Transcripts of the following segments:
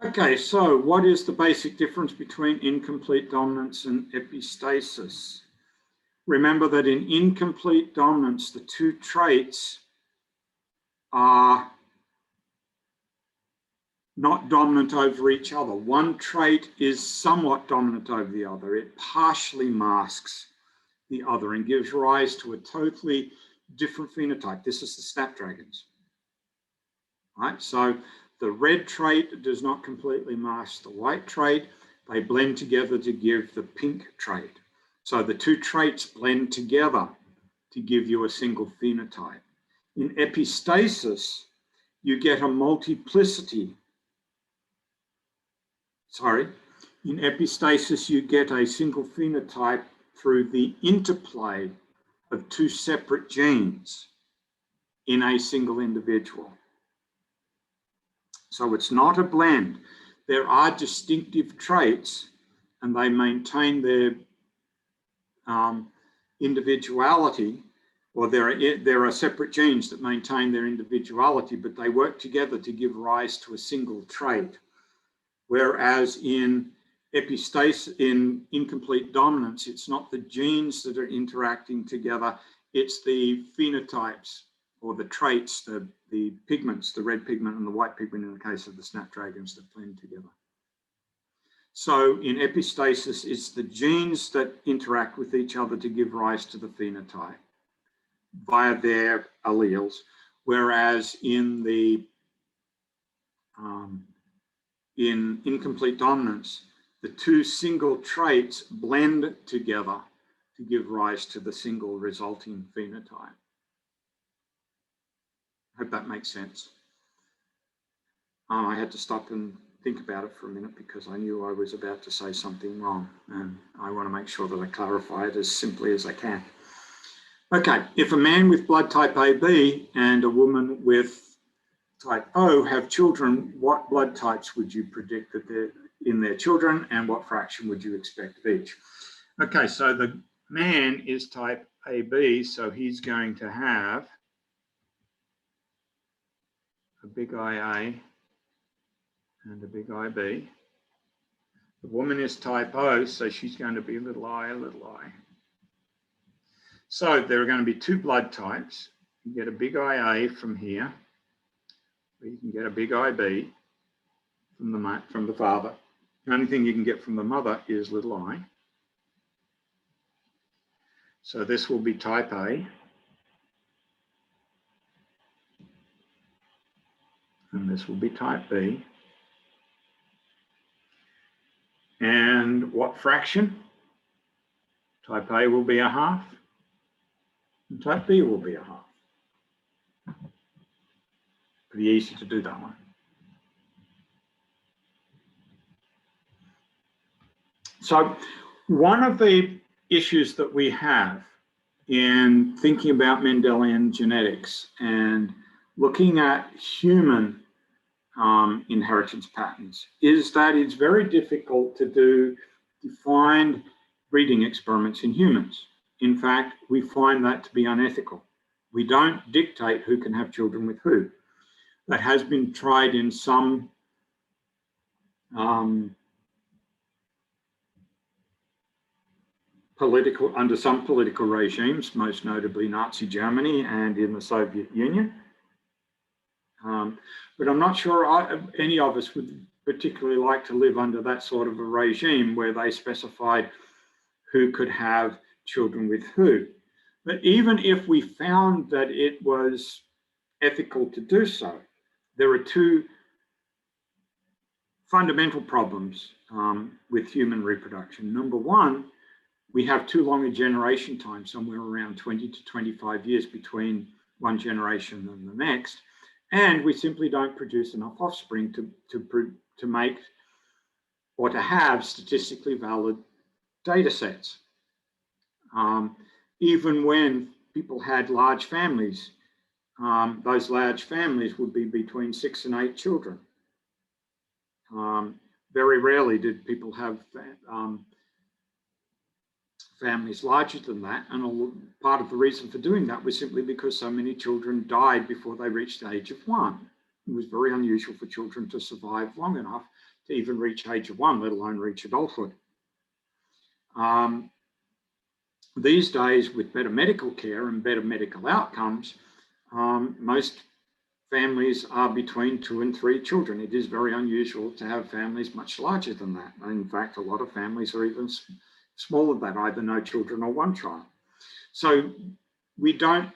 Okay, so what is the basic difference between incomplete dominance and epistasis? Remember that in incomplete dominance, the two traits are not dominant over each other. One trait is somewhat dominant over the other. It partially masks the other and gives rise to a totally different phenotype. This is the snapdragons, right? So the red trait does not completely mask the white trait. They blend together to give the pink trait. So the two traits blend together to give you a single phenotype. In epistasis, you get a multiplicity. In epistasis, you get a single phenotype through the interplay of two separate genes in a single individual. So it's not a blend. There are distinctive traits and they maintain their individuality, or there are separate genes that maintain their individuality, but they work together to give rise to a single trait. Whereas in epistasis, in incomplete dominance, it's not the genes that are interacting together, it's the phenotypes or the traits, the pigments, the red pigment and the white pigment in the case of the snapdragons that blend together. So in epistasis, it's the genes that interact with each other to give rise to the phenotype via their alleles, whereas in the in incomplete dominance, the two single traits blend together to give rise to the single resulting phenotype. I hope that makes sense. I had to stop and think about it for a minute because I knew I was about to say something wrong, and I want to make sure that I clarify it as simply as I can. Okay, if a man with blood type AB and a woman with type O have children, what blood types would you predict that they're in their children, and what fraction would you expect of each? Okay, so the man is type AB, so he's going to have a big IA and a big IB. The woman is type O, so she's going to be a little I, a little I. So there are going to be two blood types. You get a big IA from here, or you can get a big IB from the father. The only thing you can get from the mother is little I. So this will be type A. And this will be type B. And what fraction? Type A will be a half, and type B will be a half. Pretty easy to do that one. So one of the issues that we have in thinking about Mendelian genetics and looking at human inheritance patterns is that it's very difficult to do defined breeding experiments in humans. In fact, we find that to be unethical. We don't dictate who can have children with who. That has been tried in some under some political regimes, most notably Nazi Germany and in the Soviet Union. But I'm not sure any of us would particularly like to live under that sort of a regime where they specified who could have children with who. But even if we found that it was ethical to do so, there are two fundamental problems with human reproduction. Number one, we have too long a generation time, somewhere around 20 to 25 years between one generation and the next. And we simply don't produce enough offspring to make or to have statistically valid data sets. Even when people had large families, those large families would be between 6 and 8 children. Very rarely did people have families larger than that, and part of the reason for doing that was simply because so many children died before they reached the age of 1. It was very unusual for children to survive long enough to even reach age of 1, let alone reach adulthood. These days, with better medical care and better medical outcomes, most families are between 2 and 3 children. It is very unusual to have families much larger than that. In fact, a lot of families are even smaller than that, either no children or 1 child. So we don't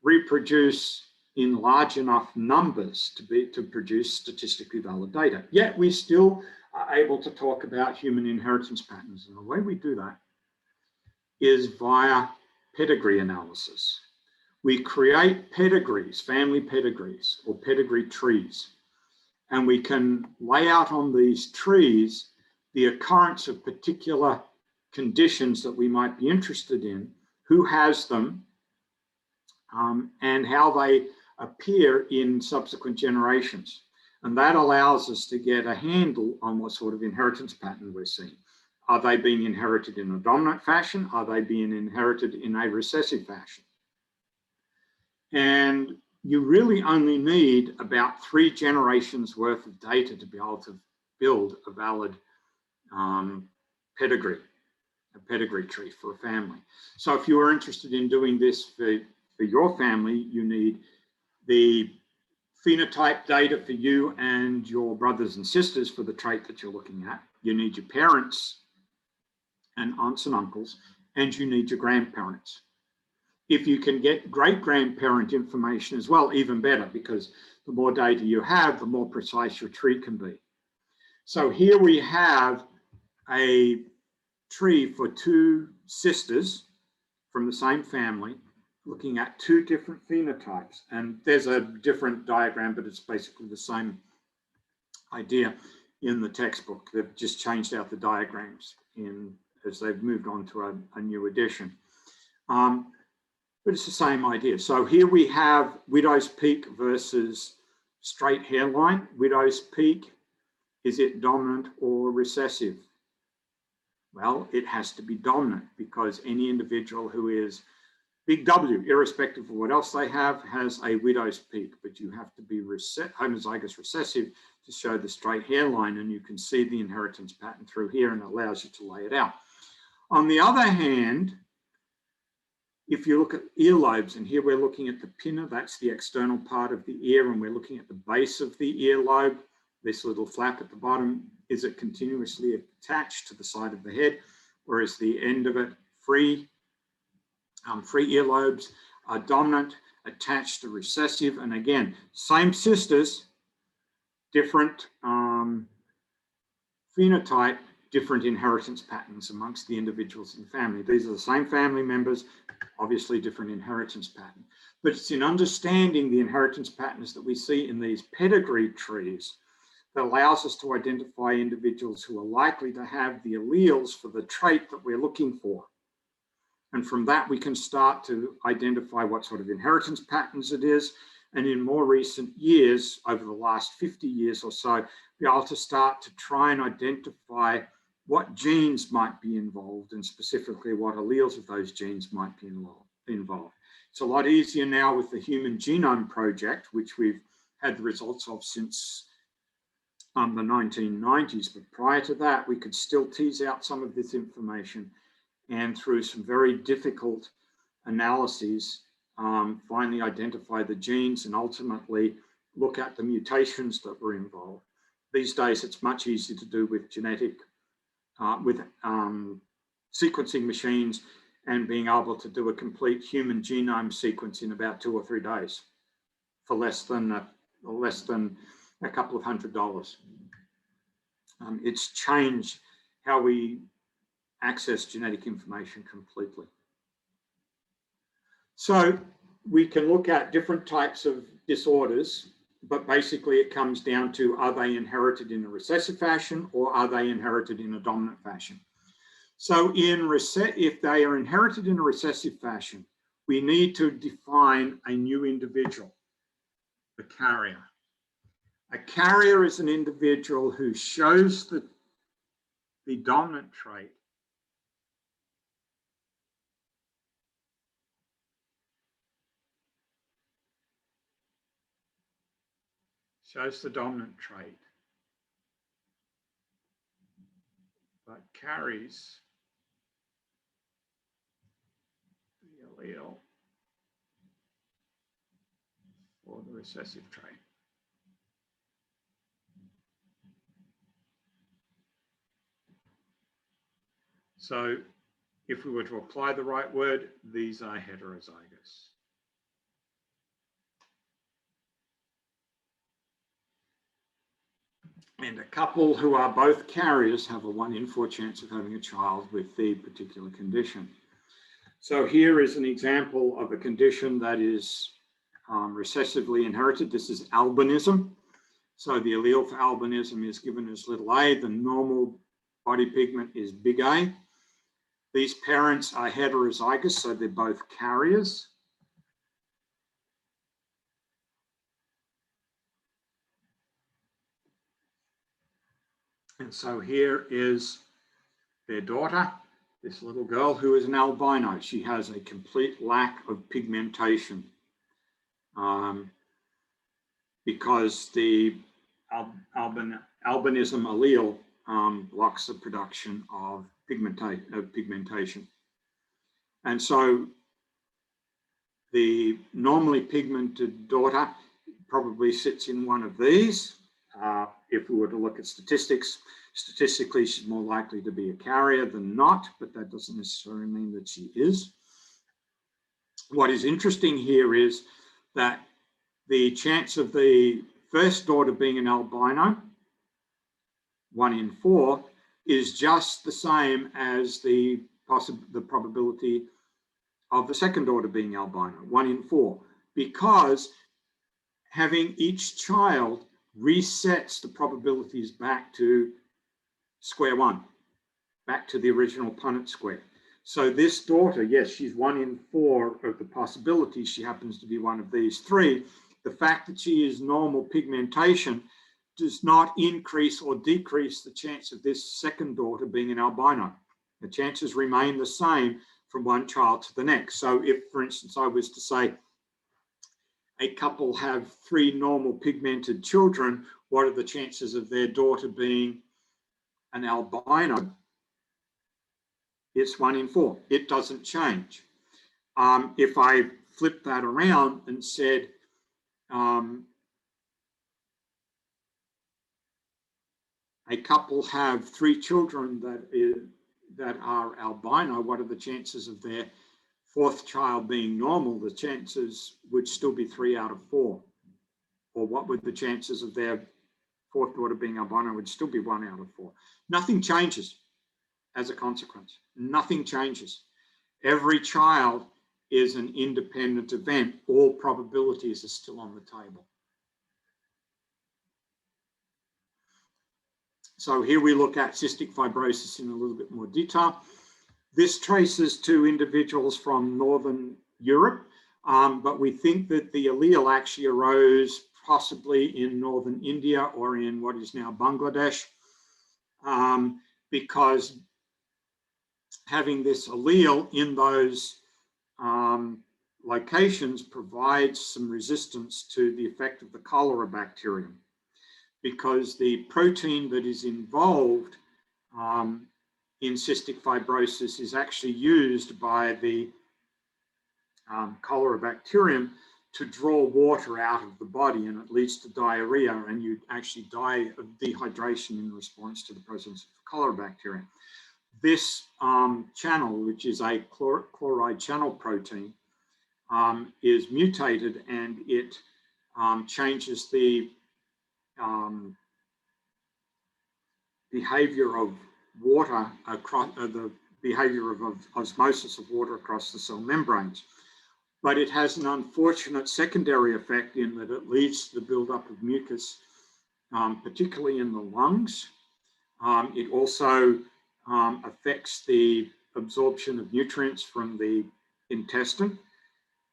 reproduce in large enough numbers to produce statistically valid data. Yet we still are able to talk about human inheritance patterns. And the way we do that is via pedigree analysis. We create pedigrees, family pedigrees, or pedigree trees, and we can lay out on these trees the occurrence of particular conditions that we might be interested in, who has them, and how they appear in subsequent generations. And that allows us to get a handle on what sort of inheritance pattern we're seeing. Are they being inherited in a dominant fashion? Are they being inherited in a recessive fashion? And you really only need about 3 generations worth of data to be able to build a valid pedigree tree for a family. So if you are interested in doing this for your family, you need the phenotype data for you and your brothers and sisters for the trait that you're looking at. You need your parents and aunts and uncles, and you need your grandparents. If you can get great-grandparent information as well, even better, because the more data you have, the more precise your tree can be. So here we have a tree for 2 sisters from the same family, looking at 2 different phenotypes. And there's a different diagram, but it's basically the same idea in the textbook. They've just changed out the diagrams as they've moved on to a new edition. But it's the same idea. So here we have widow's peak versus straight hairline. Widow's peak, is it dominant or recessive? Well, it has to be dominant, because any individual who is big W, irrespective of what else they have, has a widow's peak. But you have to be homozygous recessive to show the straight hairline, and you can see the inheritance pattern through here, and it allows you to lay it out. On the other hand, if you look at earlobes, and here we're looking at the pinna, that's the external part of the ear, and we're looking at the base of the earlobe, this little flap at the bottom, is it continuously attached to the side of the head, or is the end of it free? Free earlobes are dominant, attached to recessive, and again, same sisters, different phenotype, different inheritance patterns amongst the individuals in the family. These are the same family members, obviously different inheritance pattern. But it's in understanding the inheritance patterns that we see in these pedigree trees that allows us to identify individuals who are likely to have the alleles for the trait that we're looking for. And from that, we can start to identify what sort of inheritance patterns it is. And in more recent years, over the last 50 years or so, be able to start to try and identify what genes might be involved, and specifically what alleles of those genes might be involved. It's a lot easier now with the Human Genome Project, which we've had the results of since the 1990s. But prior to that, we could still tease out some of this information, and through some very difficult analyses, finally identify the genes and ultimately look at the mutations that were involved. These days, it's much easier to do with sequencing machines, and being able to do a complete human genome sequence in about 2 or 3 days for less than a couple of $100. It's changed how we access genetic information completely. So we can look at different types of disorders, but basically it comes down to, are they inherited in a recessive fashion, or are they inherited in a dominant fashion? So if they are inherited in a recessive fashion, we need to define a new individual, the carrier. A carrier is an individual who shows the dominant trait but carries the allele for the recessive trait. So if we were to apply the right word, these are heterozygous. And a couple who are both carriers have a 1 in 4 chance of having a child with the particular condition. So here is an example of a condition that is recessively inherited. This is albinism. So the allele for albinism is given as little a. The normal body pigment is big A. These parents are heterozygous, so they're both carriers. And so here is their daughter, this little girl who is an albino. She has a complete lack of pigmentation because the albinism allele blocks the production of pigmentation. And so the normally pigmented daughter probably sits in one of these. If we were to look at statistics, statistically, she's more likely to be a carrier than not, but that doesn't necessarily mean that she is. What is interesting here is that the chance of the first daughter being an albino, 1 in 4, is just the same as the probability of the second daughter being albino, 1 in 4, because having each child resets the probabilities back to square one, back to the original Punnett square. So this daughter, yes, she's 1 in 4 of the possibilities. She happens to be one of these 3. The fact that she is normal pigmentation does not increase or decrease the chance of this second daughter being an albino. The chances remain the same from one child to the next. So if, for instance, I was to say a couple have 3 normal pigmented children, what are the chances of their daughter being an albino? It's 1 in 4. It doesn't change. If I flip that around and said, a couple have 3 children that are albino, what are the chances of their 4th child being normal? The chances would still be 3 out of 4. Or what would the chances of their 4th daughter being albino? Would still be 1 out of 4. Nothing changes as a consequence. Nothing changes. Every child is an independent event. All probabilities are still on the table. So here we look at cystic fibrosis in a little bit more detail. This traces to individuals from Northern Europe, but we think that the allele actually arose possibly in Northern India or in what is now Bangladesh, because having this allele in those locations provides some resistance to the effect of the cholera bacterium, because the protein that is involved in cystic fibrosis is actually used by the cholera bacterium to draw water out of the body, and it leads to diarrhea, and you actually die of dehydration in response to the presence of cholera bacteria. This channel, which is a chloride channel protein, is mutated, and it changes the behavior of water across the behavior of osmosis of water across the cell membranes. But it has an unfortunate secondary effect in that it leads to the buildup of mucus, particularly in the lungs. It also affects the absorption of nutrients from the intestine,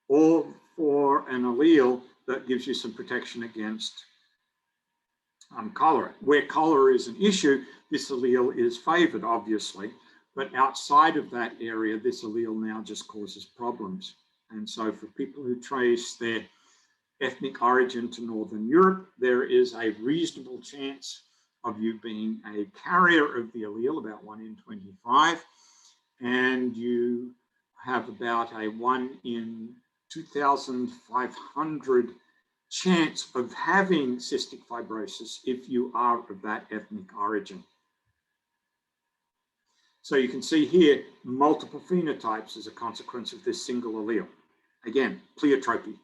all for an allele that gives you some protection against cholera. Where cholera is an issue, this allele is favored, obviously, but outside of that area, this allele now just causes problems. And so for people who trace their ethnic origin to Northern Europe, there is a reasonable chance of you being a carrier of the allele, about 1 in 25, and you have about a 1 in 2,500 chance of having cystic fibrosis if you are of that ethnic origin. So you can see here multiple phenotypes as a consequence of this single allele. Again, pleiotropy.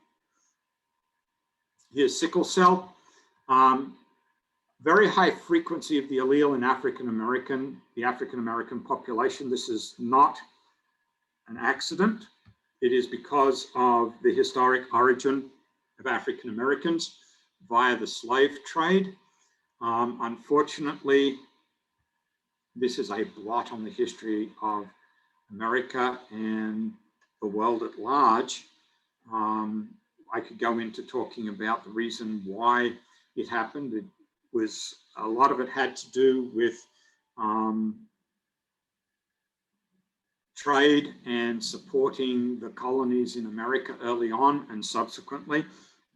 Here's sickle cell. Very high frequency of the allele in the African American population. This is not an accident. It is because of the historic origin of African Americans via the slave trade. Unfortunately, this is a blot on the history of America and the world at large. I could go into talking about the reason why it happened. It was, a lot of it had to do with trade and supporting the colonies in America early on, and subsequently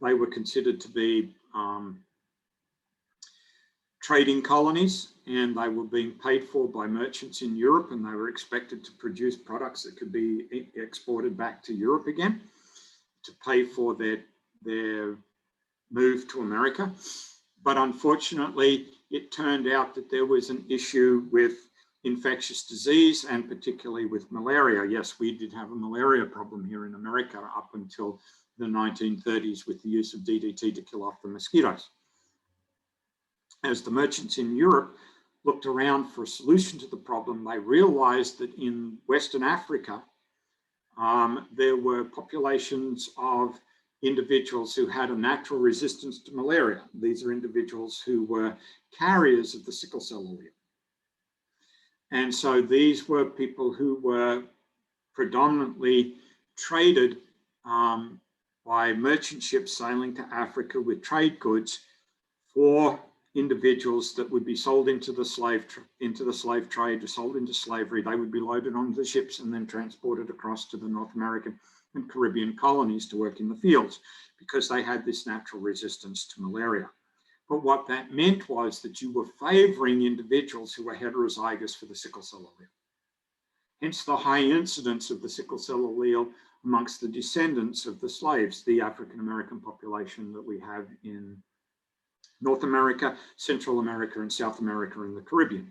they were considered to be trading colonies, and they were being paid for by merchants in Europe, and they were expected to produce products that could be exported back to Europe again to pay for their move to America. But unfortunately, it turned out that there was an issue with infectious disease, and particularly with malaria. Yes, we did have a malaria problem here in America up until the 1930s with the use of DDT to kill off the mosquitoes. As the merchants in Europe looked around for a solution to the problem, they realized that in Western Africa, there were populations of individuals who had a natural resistance to malaria. These are individuals who were carriers of the sickle cell allele. And so these were people who were predominantly traded by merchant ships sailing to Africa with trade goods for individuals that would be sold into the slave trade, or sold into slavery. They would be loaded onto the ships and then transported across to the North American and Caribbean colonies to work in the fields, because they had this natural resistance to malaria. But what that meant was that you were favoring individuals who were heterozygous for the sickle cell allele. Hence the high incidence of the sickle cell allele amongst the descendants of the slaves, the African American population that we have in North America, Central America, and South America, and the Caribbean.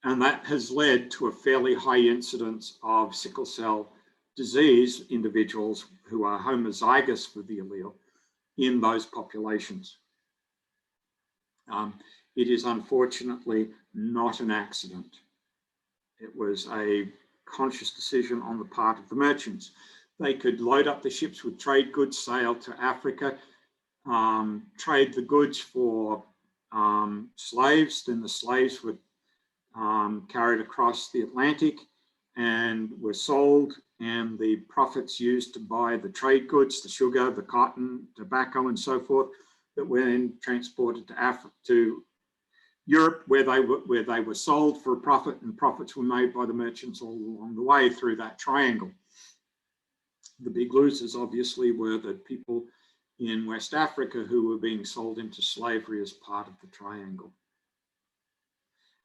And that has led to a fairly high incidence of sickle cell disease individuals who are homozygous for the allele in those populations. It is unfortunately not an accident. It was a conscious decision on the part of the merchants. They could load up the ships with trade goods, sail to Africa, trade the goods for slaves. Then the slaves were carried across the Atlantic and were sold, and the profits used to buy the trade goods, the sugar, the cotton, tobacco, and so forth, that were then transported to Europe, where they were sold for a profit, and profits were made by the merchants all along the way through that triangle. The big losers obviously were the people in West Africa who were being sold into slavery as part of the triangle.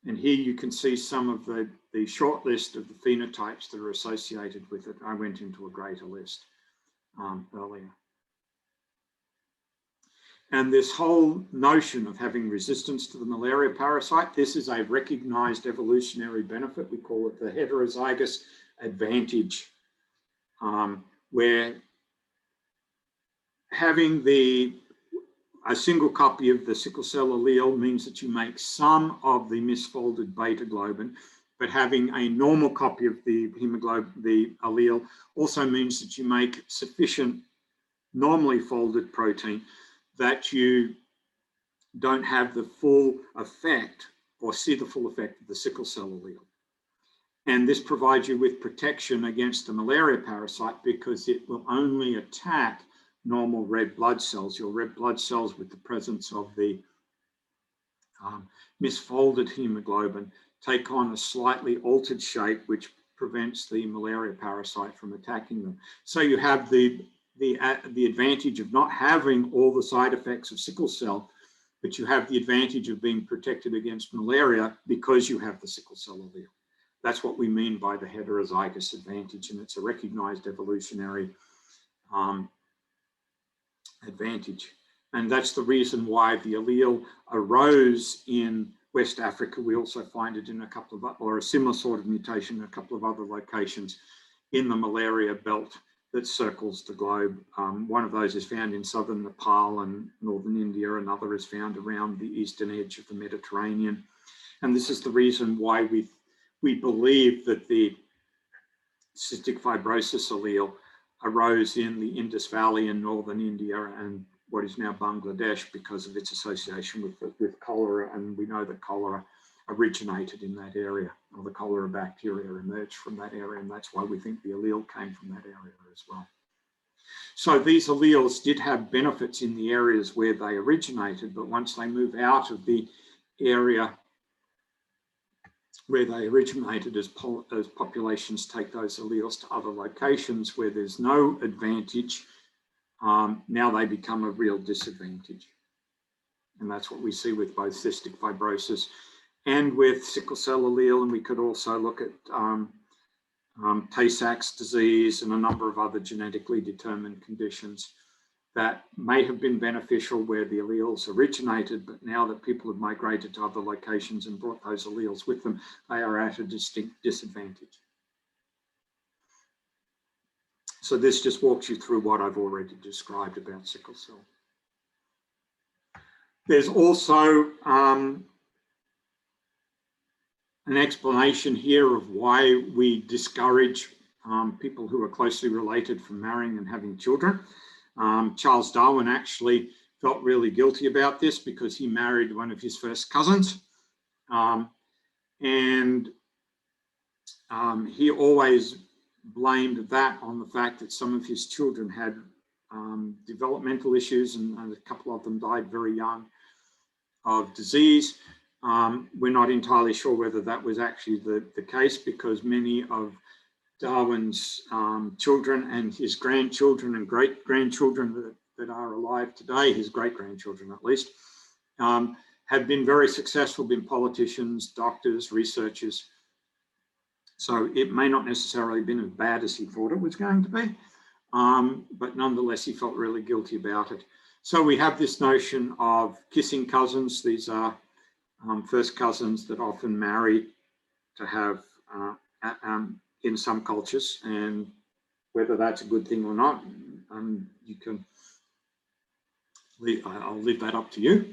And here you can see some of the short list of the phenotypes that are associated with it. I went into a greater list earlier. And this whole notion of having resistance to the malaria parasite, this is a recognized evolutionary benefit. We call it the heterozygous advantage, where having a single copy of the sickle cell allele means that you make some of the misfolded beta globin, but having a normal copy of the hemoglobin, the allele, also means that you make sufficient normally folded protein that you don't have the full effect or see the full effect of the sickle cell allele. And this provides you with protection against the malaria parasite, because it will only attack normal red blood cells, your red blood cells with the presence of the misfolded hemoglobin take on a slightly altered shape, which prevents the malaria parasite from attacking them. So you have the advantage of not having all the side effects of sickle cell, but you have the advantage of being protected against malaria because you have the sickle cell allele. That's what we mean by the heterozygous advantage, and it's a recognized evolutionary advantage. And that's the reason why the allele arose in West Africa. We also find it in a couple of, or a similar sort of mutation in a couple of other locations in the malaria belt that circles the globe. One of those is found in southern Nepal and northern India. Another is found around the eastern edge of the Mediterranean. And this is the reason why we believe that the cystic fibrosis allele arose in the Indus Valley in northern India and what is now Bangladesh because of its association with cholera. And we know that cholera originated in that area, or the cholera bacteria emerged from that area, and that's why we think the allele came from that area as well. So these alleles did have benefits in the areas where they originated, but once they move out of the area where they originated, as populations take those alleles to other locations where there's no advantage, now they become a real disadvantage. And that's what we see with both cystic fibrosis and with sickle cell allele. And we could also look at Tay-Sachs disease and a number of other genetically determined conditions that may have been beneficial where the alleles originated, but now that people have migrated to other locations and brought those alleles with them, they are at a distinct disadvantage. So this just walks you through what I've already described about sickle cell. There's also an explanation here of why we discourage people who are closely related from marrying and having children. Charles Darwin actually felt really guilty about this because he married one of his first cousins. He always blamed that on the fact that some of his children had developmental issues, and a couple of them died very young of disease. We're not entirely sure whether that was actually the case, because many of Darwin's children and his grandchildren and great-grandchildren that are alive today, his great-grandchildren at least, have been very successful, been politicians, doctors, researchers. So it may not necessarily have been as bad as he thought it was going to be, but nonetheless, he felt really guilty about it. So we have this notion of kissing cousins. These are first cousins that often marry to have in some cultures, and whether that's a good thing or not, you can I'll leave that up to you.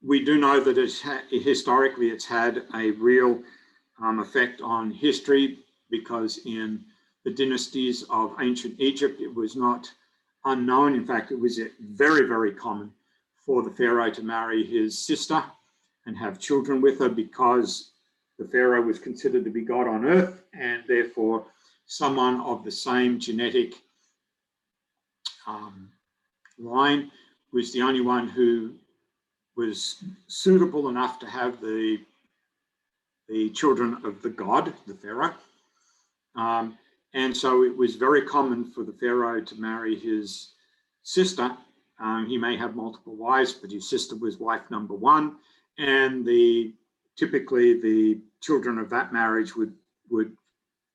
We do know that historically it's had a real effect on history, because in the dynasties of ancient Egypt, it was not unknown. In fact, it was very, very common for the pharaoh to marry his sister and have children with her, because the pharaoh was considered to be God on earth, and therefore someone of the same genetic line was the only one who was suitable enough to have the children of the god, the pharaoh. And so it was very common for the pharaoh to marry his sister. He may have multiple wives, but his sister was wife number one, and typically the children of that marriage would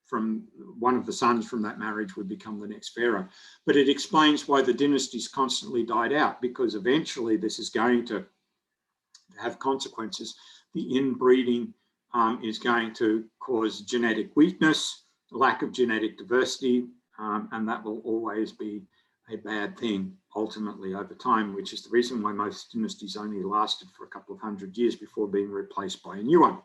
from one of the sons from that marriage would become the next pharaoh. But it explains why the dynasties constantly died out, because eventually this is going to have consequences. The inbreeding is going to cause genetic weakness, lack of genetic diversity, and that will always be a bad thing ultimately over time, which is the reason why most dynasties only lasted for a couple of hundred years before being replaced by a new one,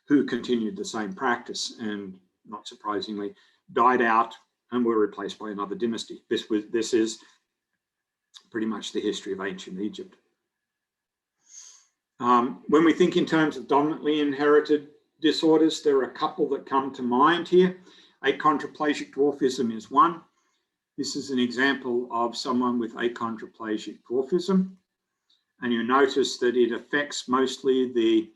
who continued the same practice and, not surprisingly, died out and were replaced by another dynasty. This is pretty much the history of ancient Egypt. When we think in terms of dominantly inherited disorders, there are a couple that come to mind here. Achondroplasia dwarfism is one. This is an example of someone with achondroplasia dwarfism. And you notice that it affects mostly the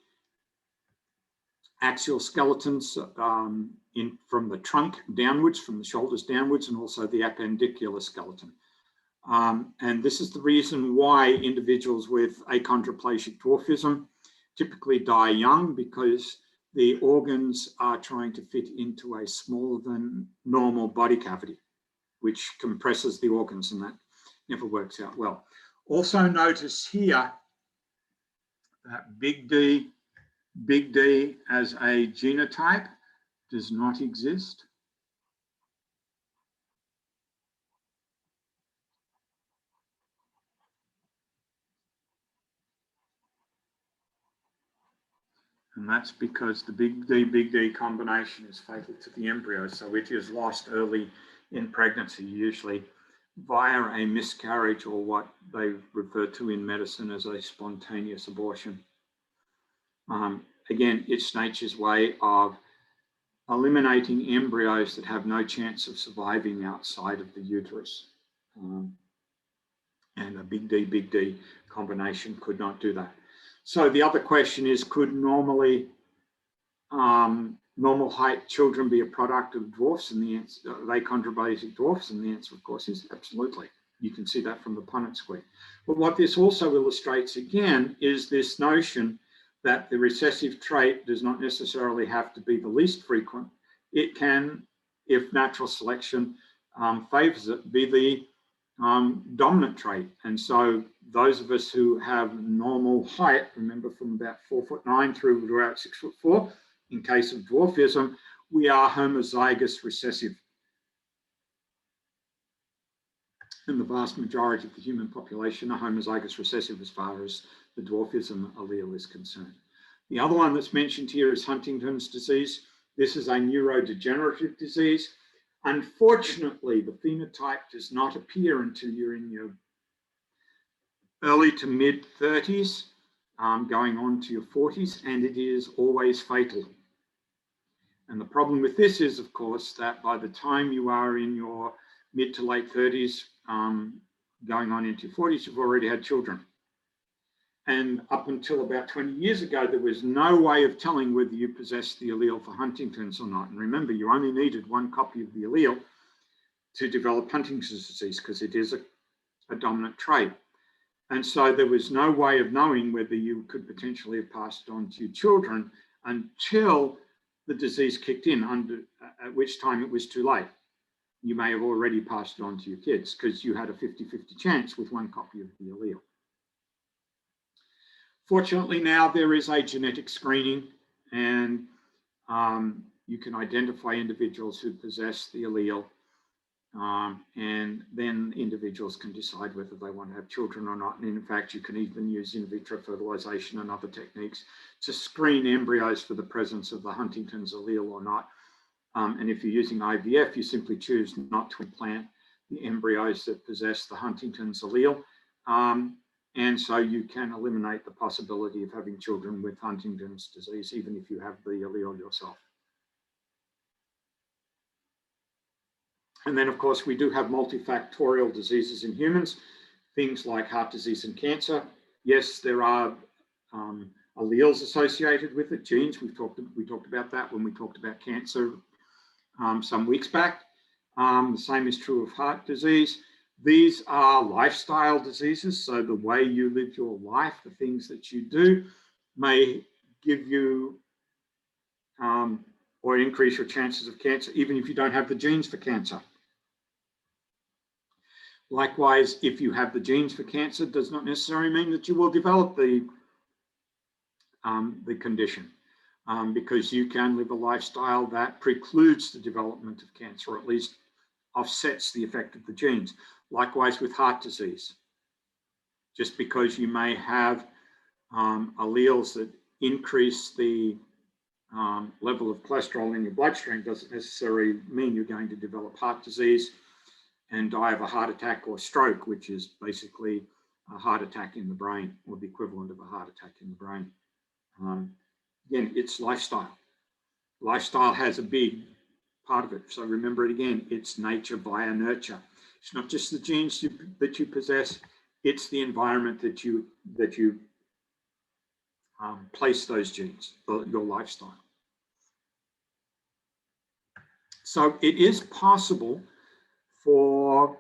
axial skeletons from the trunk downwards, from the shoulders downwards, and also the appendicular skeleton. And this is the reason why individuals with achondroplasic dwarfism typically die young, because the organs are trying to fit into a smaller than normal body cavity, which compresses the organs, and that never works out well. Also notice here that big D as a genotype does not exist. And that's because the big D combination is fatal to the embryo. So it is lost early in pregnancy, usually via a miscarriage, or what they refer to in medicine as a spontaneous abortion. Again, it's nature's way of eliminating embryos that have no chance of surviving outside of the uterus. And a big D combination could not do that. So the other question is, could normal height children be a product of dwarfs? And the answer, achondroplasic dwarfs, and the answer, of course, is absolutely. You can see that from the Punnett square. But what this also illustrates again is this notion that the recessive trait does not necessarily have to be the least frequent. It can, if natural selection favors it, be the dominant trait. And so those of us who have normal height, remember from about 4'9" through to about 6'4", in case of dwarfism, we are homozygous recessive. And the vast majority of the human population are homozygous recessive as far as the dwarfism allele is concerned. The other one that's mentioned here is Huntington's disease. This is a neurodegenerative disease. Unfortunately, the phenotype does not appear until you're in your early to mid 30s, going on to your 40s, and it is always fatal. And the problem with this is, of course, that by the time you are in your mid to late 30s, going on into your 40s, you've already had children. And up until about 20 years ago, there was no way of telling whether you possessed the allele for Huntington's or not. And remember, you only needed one copy of the allele to develop Huntington's disease, because it is a dominant trait. And so there was no way of knowing whether you could potentially have passed it on to your children until the disease kicked in, at which time it was too late. You may have already passed it on to your kids, because you had a 50-50 chance with one copy of the allele. Fortunately, now there is a genetic screening, and you can identify individuals who possess the allele, and then individuals can decide whether they want to have children or not. And in fact, you can even use in vitro fertilization and other techniques to screen embryos for the presence of the Huntington's allele or not. And if you're using IVF, you simply choose not to implant the embryos that possess the Huntington's allele. And so you can eliminate the possibility of having children with Huntington's disease, even if you have the allele yourself. And then, of course, we do have multifactorial diseases in humans, things like heart disease and cancer. Yes, there are alleles associated with it, genes. We talked about that when we talked about cancer some weeks back. The same is true of heart disease. These are lifestyle diseases, so the way you live your life, the things that you do, may give you or increase your chances of cancer, even if you don't have the genes for cancer. Likewise, if you have the genes for cancer, does not necessarily mean that you will develop the condition, because you can live a lifestyle that precludes the development of cancer, or at least offsets the effect of the genes. Likewise with heart disease. Just because you may have alleles that increase the level of cholesterol in your bloodstream doesn't necessarily mean you're going to develop heart disease and die of a heart attack or stroke, which is basically a heart attack in the brain, or the equivalent of a heart attack in the brain. Again, it's lifestyle. Lifestyle has a big part of it. So remember it again, it's nature via nurture. It's not just the genes that you possess, it's the environment that you place those genes, your lifestyle. So it is possible for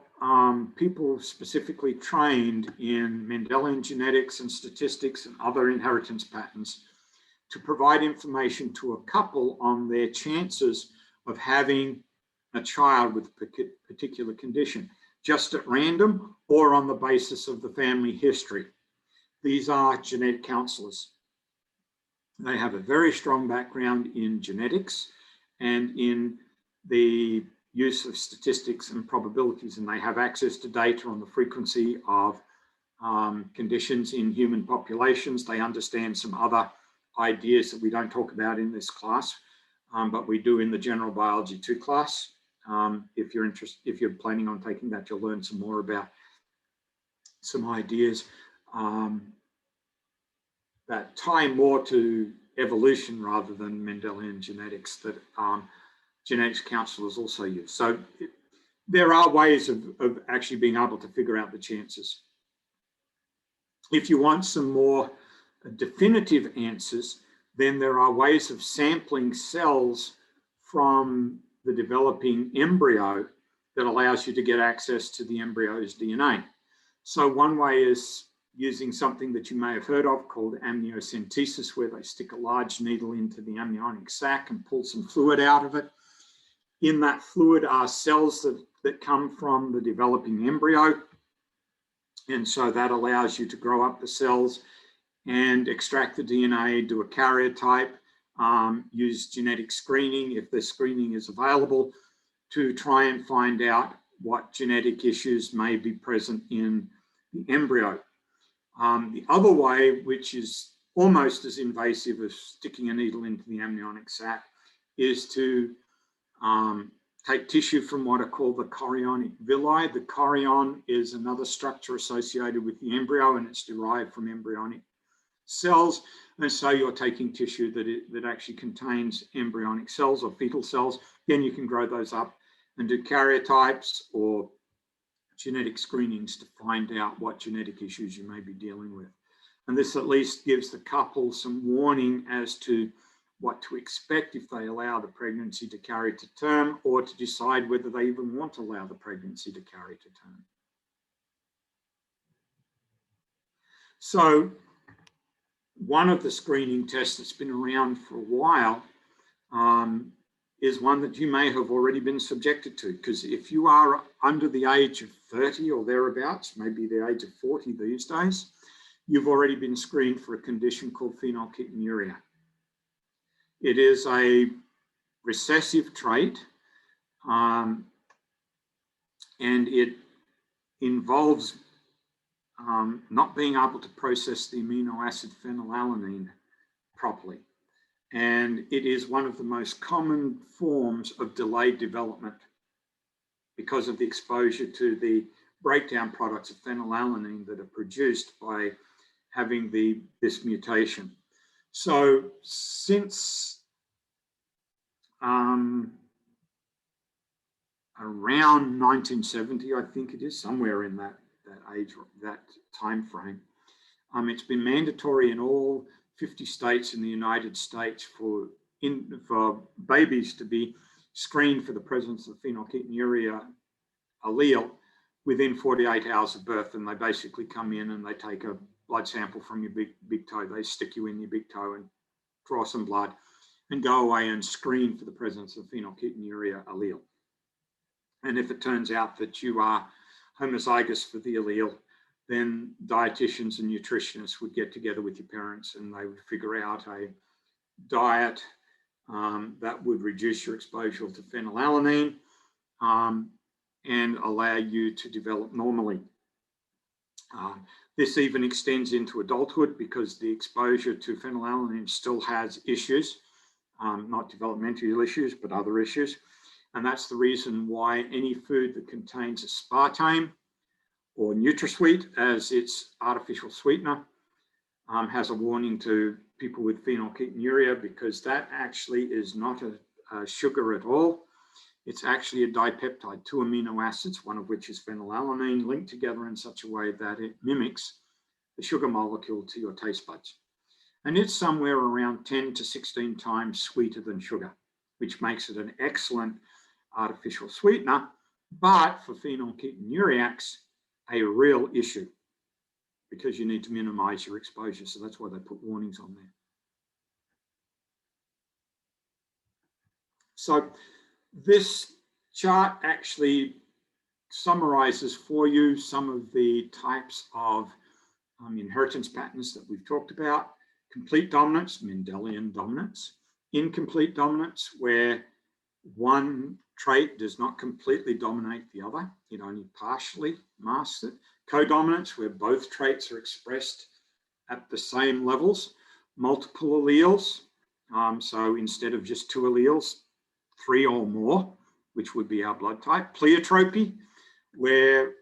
people specifically trained in Mendelian genetics and statistics and other inheritance patterns to provide information to a couple on their chances of having a child with a particular condition, just at random or on the basis of the family history. These are genetic counselors. They have a very strong background in genetics and in the use of statistics and probabilities, and they have access to data on the frequency of conditions in human populations. They understand some other ideas that we don't talk about in this class, but we do in the General Biology 2 class. If you're planning on taking that, you'll learn some more about some ideas that tie more to evolution rather than Mendelian genetics that genetics counselors also use. So there are ways of actually being able to figure out the chances. If you want some more definitive answers, then there are ways of sampling cells from the developing embryo that allows you to get access to the embryo's DNA. So one way is using something that you may have heard of called amniocentesis, where they stick a large needle into the amniotic sac and pull some fluid out of it. In that fluid are cells that come from the developing embryo. And so that allows you to grow up the cells and extract the DNA, do a karyotype, use genetic screening if the screening is available to try and find out what genetic issues may be present in the embryo. The other way, which is almost as invasive as sticking a needle into the amniotic sac, is to take tissue from what are called the chorionic villi. The chorion is another structure associated with the embryo, and it's derived from embryonic cells. And so you're taking tissue that actually contains embryonic cells or fetal cells. Then you can grow those up and do karyotypes or genetic screenings to find out what genetic issues you may be dealing with. And this at least gives the couple some warning as to what to expect if they allow the pregnancy to carry to term, or to decide whether they even want to allow the pregnancy to carry to term. So one of the screening tests that's been around for a while is one that you may have already been subjected to, because if you are under the age of 30 or thereabouts, maybe the age of 40 these days, you've already been screened for a condition called phenylketonuria. It is a recessive trait, and it involves not being able to process the amino acid phenylalanine properly. And it is one of the most common forms of delayed development because of the exposure to the breakdown products of phenylalanine that are produced by having this mutation. So since around 1970, I think it is, somewhere in that age, that time frame, it's been mandatory in all 50 states in the United States for babies to be screened for the presence of phenylketonuria allele within 48 hours of birth. And they basically come in and they take a blood sample from your big toe. They stick you in your big toe and draw some blood and go away and screen for the presence of phenylketonuria allele. And if it turns out that you are homozygous for the allele, then dietitians and nutritionists would get together with your parents and they would figure out a diet that would reduce your exposure to phenylalanine and allow you to develop normally. This even extends into adulthood because the exposure to phenylalanine still has issues, not developmental issues, but other issues. And that's the reason why any food that contains aspartame or NutraSweet as its artificial sweetener has a warning to people with phenylketonuria, because that actually is not a sugar at all. It's actually a dipeptide, 2 amino acids, one of which is phenylalanine, linked together in such a way that it mimics the sugar molecule to your taste buds. And it's somewhere around 10 to 16 times sweeter than sugar, which makes it an excellent artificial sweetener. but for phenylketonureacs, a real issue because you need to minimize your exposure. So that's why they put warnings on there. So this chart actually summarizes for you some of the types of inheritance patterns that we've talked about. Complete dominance, Mendelian dominance. Incomplete dominance, where one trait does not completely dominate the other, it only partially masks it. Codominance, where both traits are expressed at the same levels. Multiple alleles, so instead of just 2 alleles, 3 or more, which would be our blood type. Pleiotropy, where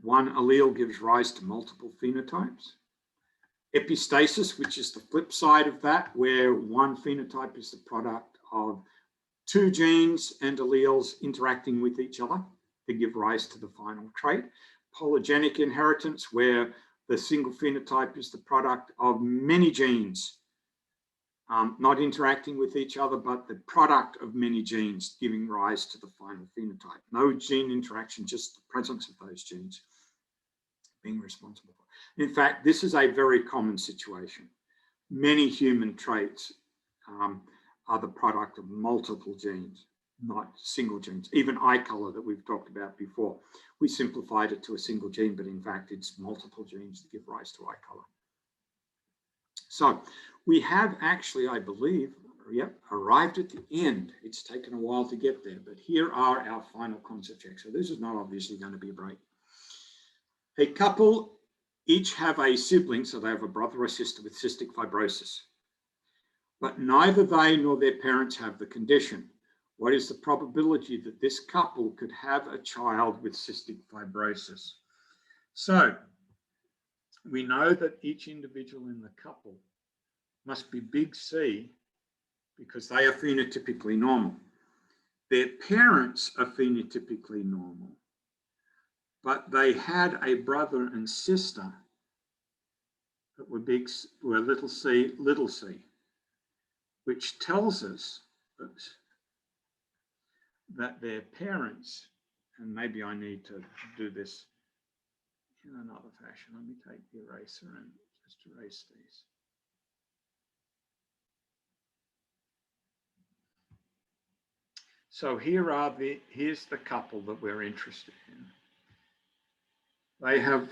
one allele gives rise to multiple phenotypes. Epistasis, which is the flip side of that, where one phenotype is the product of 2 genes and alleles interacting with each other to give rise to the final trait. Polygenic inheritance, where the single phenotype is the product of many genes, not interacting with each other, but the product of many genes giving rise to the final phenotype. No gene interaction, just the presence of those genes being responsible for. In fact, this is a very common situation. Many human traits are the product of multiple genes, not single genes. Even eye color that we've talked about before, we simplified it to a single gene, but in fact, it's multiple genes that give rise to eye color. So we have actually, I believe, arrived at the end. It's taken a while to get there, but here are our final concept checks. So this is not obviously going to be a break. A couple each have a sibling, so they have a brother or sister with cystic fibrosis, but neither they nor their parents have the condition. What is the probability that this couple could have a child with cystic fibrosis? So we know that each individual in the couple must be big C because they are phenotypically normal. Their parents are phenotypically normal, but they had a brother and sister that were little c, which tells us that their parents, and maybe I need to do this in another fashion. Let me take the eraser and just erase these. So here's the couple that we're interested in. They have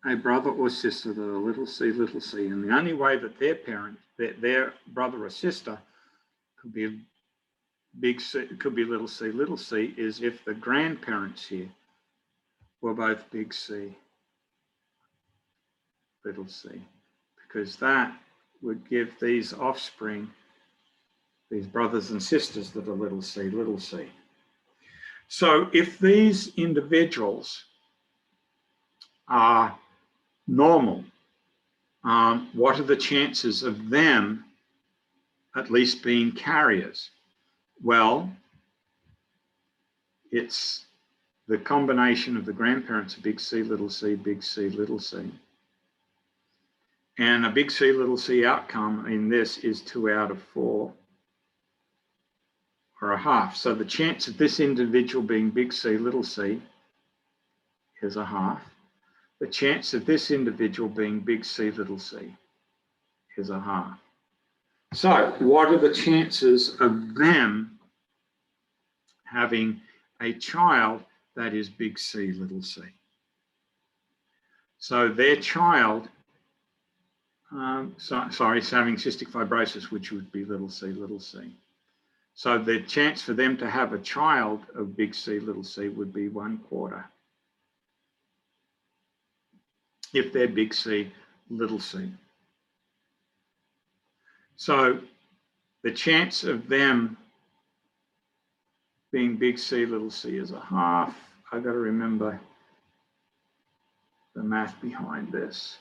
a brother or sister that are little c, and the only way that their brother or sister could be big C, could be little c, is if the grandparents here were both big C, little c, because that would give these offspring, these brothers and sisters that are little c. So if these individuals are normal, what are the chances of them at least being carriers? Well, it's the combination of the grandparents of big C, little c, big C, little c. And a big C, little c outcome in this is 2 out of 4, or a half. So the chance of this individual being big C, little c is a half. The chance of this individual being big C, little c is a half. So what are the chances of them having a child that is big C, little c? So their child, is having cystic fibrosis, which would be little c. So the chance for them to have a child of big C, little c would be 1/4. If they're big C, little c. So the chance of them being big C, little c is a half. I've got to remember the math behind this.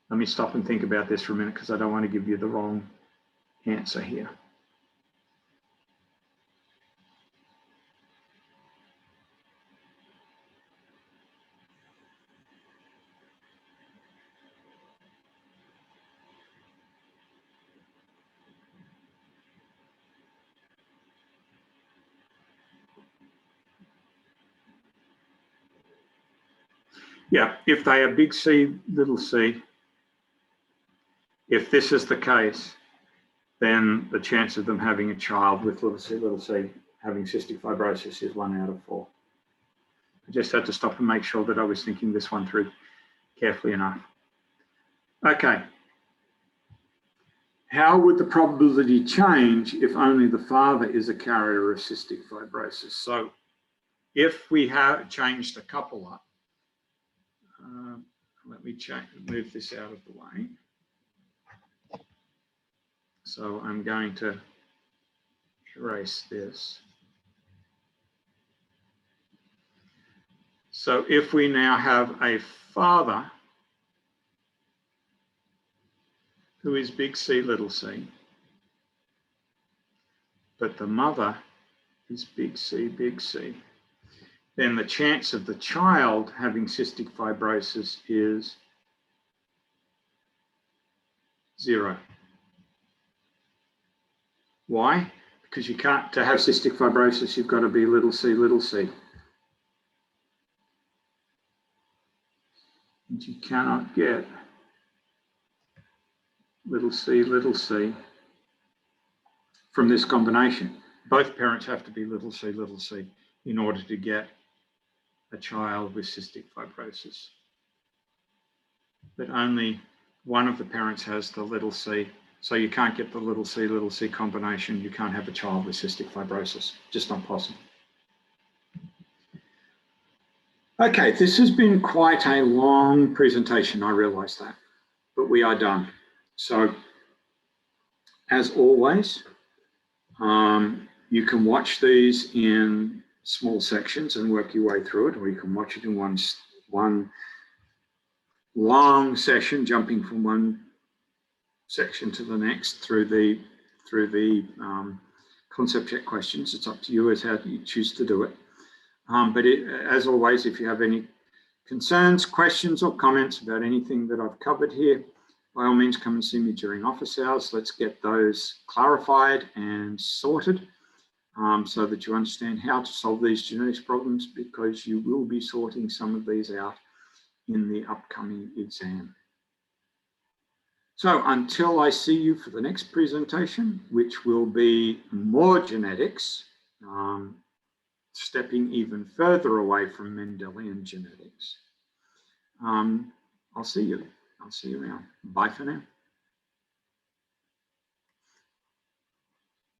Let me stop and think about this for a minute because I don't want to give you the wrong answer here. Yeah, if they are big C, little c, if this is the case, then the chance of them having a child with little c, having cystic fibrosis is 1 out of 4. I just had to stop and make sure that I was thinking this one through carefully enough. Okay. How would the probability change if only the father is a carrier of cystic fibrosis? So if we have changed a couple up, let me move this out of the way. So I'm going to erase this. So if we now have a father who is big C, little c, but the mother is big C, then the chance of the child having cystic fibrosis is 0. Why? Because you can't, to have cystic fibrosis, you've got to be little c, And you cannot get little c from this combination. Both parents have to be little c in order to get a child with cystic fibrosis. But only one of the parents has the little c, so you can't get the little c combination. You can't have a child with cystic fibrosis, just not possible. Okay, this has been quite a long presentation, I realise that, but we are done. So, as always, you can watch these in small sections and work your way through it, or you can watch it in one long session, jumping from one section to the next through the concept check questions. It's up to you as how you choose to do it. But as always, if you have any concerns, questions, or comments about anything that I've covered here, by all means, come and see me during office hours. Let's get those clarified and sorted so that you understand how to solve these genetics problems, because you will be sorting some of these out in the upcoming exam. So until I see you for the next presentation, which will be more genetics, stepping even further away from Mendelian genetics, I'll see you. I'll see you around. Bye for now.